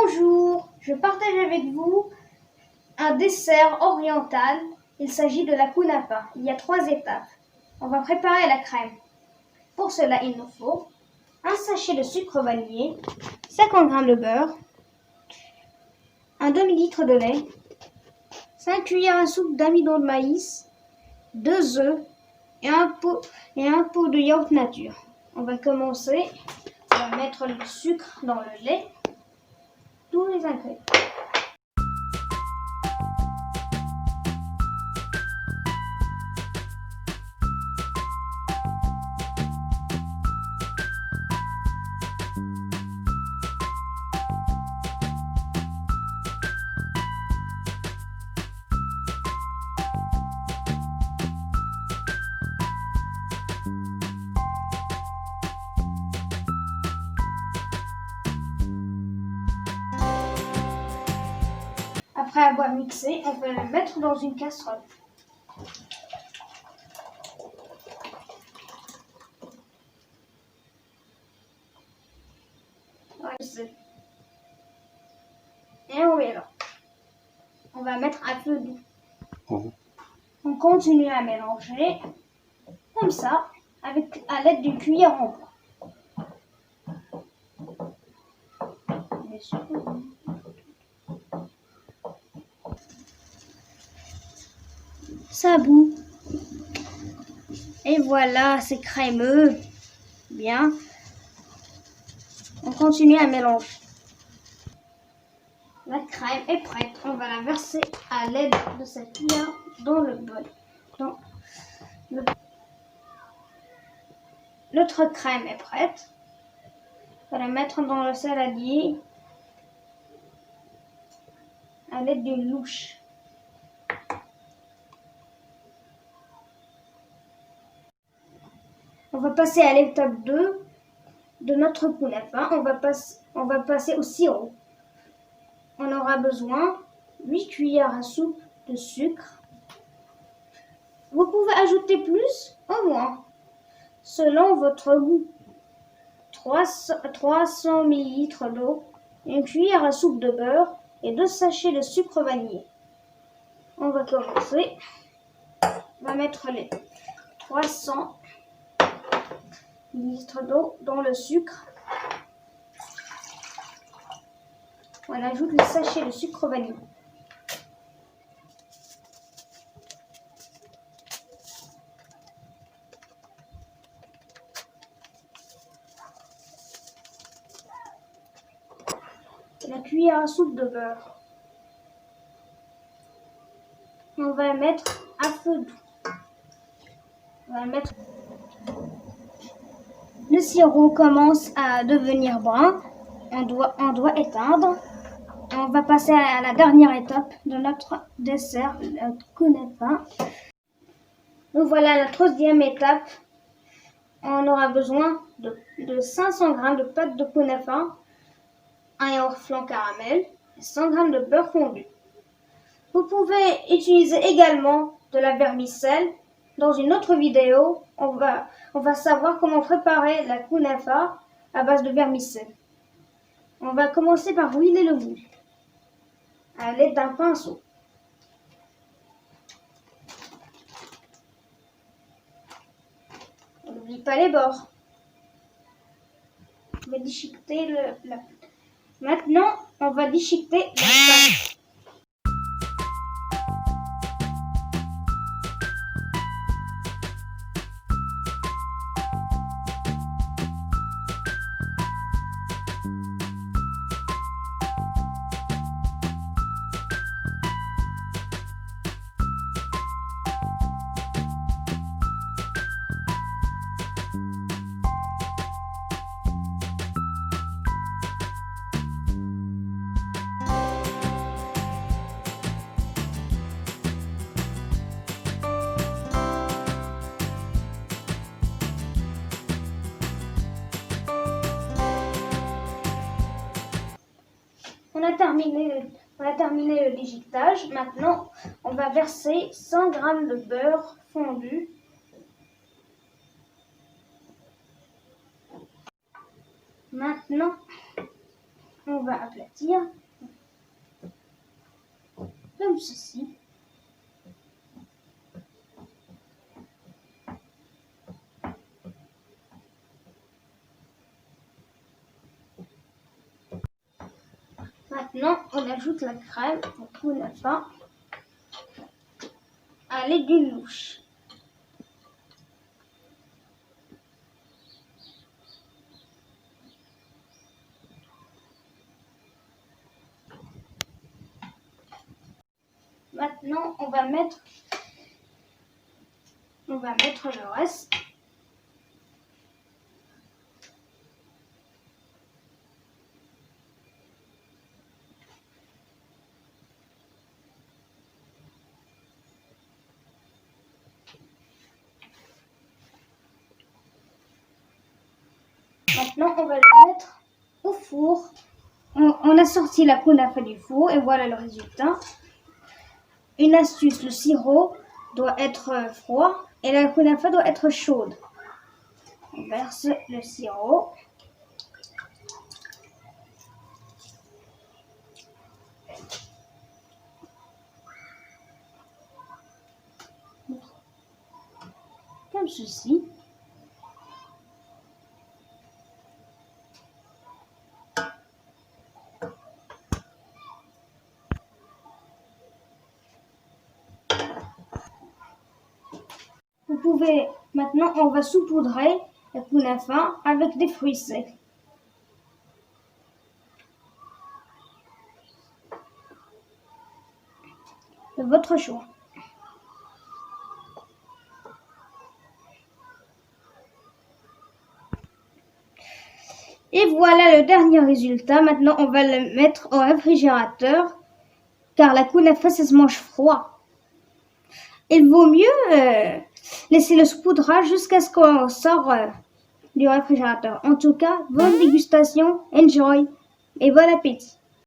Bonjour, je partage avec vous un dessert oriental. Il s'agit de la kunafa. Il y a 3 étapes. On va préparer la crème. Pour cela, il nous faut un sachet de sucre vanillé, 50 g de beurre, un demi-litre de lait, 5 cuillères à soupe d'amidon de maïs, 2 œufs et un pot de yaourt nature. On va commencer. On va mettre le sucre dans le lait, tous les ingrédients. Après avoir mixé, on peut le mettre dans une casserole. Et on mélange. On va mettre à feu doux. On continue à mélanger comme ça, à l'aide d'une cuillère en bois. Ça bout. Et voilà, c'est crémeux. Bien. On continue à mélanger. La crème est prête. On va la verser à l'aide de cette cuillère dans le bol. Notre crème est prête. On va la mettre dans le saladier à l'aide d'une louche. On va passer à l'étape 2 de notre kunafa. On va passer au sirop. On aura besoin 8 cuillères à soupe de sucre. Vous pouvez ajouter plus ou moins, selon votre goût. 300 ml d'eau, une cuillère à soupe de beurre et 2 sachets de sucre vanillé. On va commencer. On va mettre les 300 ml d'eau dans le sucre. On ajoute le sachet de sucre vanillé. La cuillère à soupe de beurre. On va mettre à feu doux. On va mettre. Le sirop commence à devenir brun. On doit éteindre. On va passer à la dernière étape de notre dessert, notre kunafa. Nous voilà à la 3e étape. On aura besoin de 500 g de pâte de kunafa, un yaourt flan caramel et 100 g de beurre fondu. Vous pouvez utiliser également de la vermicelle. Dans une autre vidéo, on va savoir comment préparer la kunafa à base de vermicelle. On va commencer par huiler le moule à l'aide d'un pinceau. On n'oublie pas les bords. On va déchiqueter la pâte. Maintenant, on va déchiqueter la pâte. On a terminé le déchiquetage. Maintenant, on va verser 100 g de beurre fondu. Maintenant, on va aplatir comme ceci. Maintenant, on ajoute la crème pour kunafa à légumes louches. Maintenant, on va mettre le reste. Maintenant, on va le mettre au four. On a sorti la kunafa du four et voilà le résultat. Une astuce, le sirop doit être froid et la kunafa doit être chaude. On verse le sirop. Comme ceci. Vous pouvez, maintenant on va saupoudrer la kunafa avec des fruits secs. De votre choix. Et voilà le dernier résultat. Maintenant on va le mettre au réfrigérateur car la kunafa ça se mange froid. Il vaut mieux laisser le saupoudrage jusqu'à ce qu'on sort du réfrigérateur. En tout cas, bonne dégustation, enjoy et bon appétit.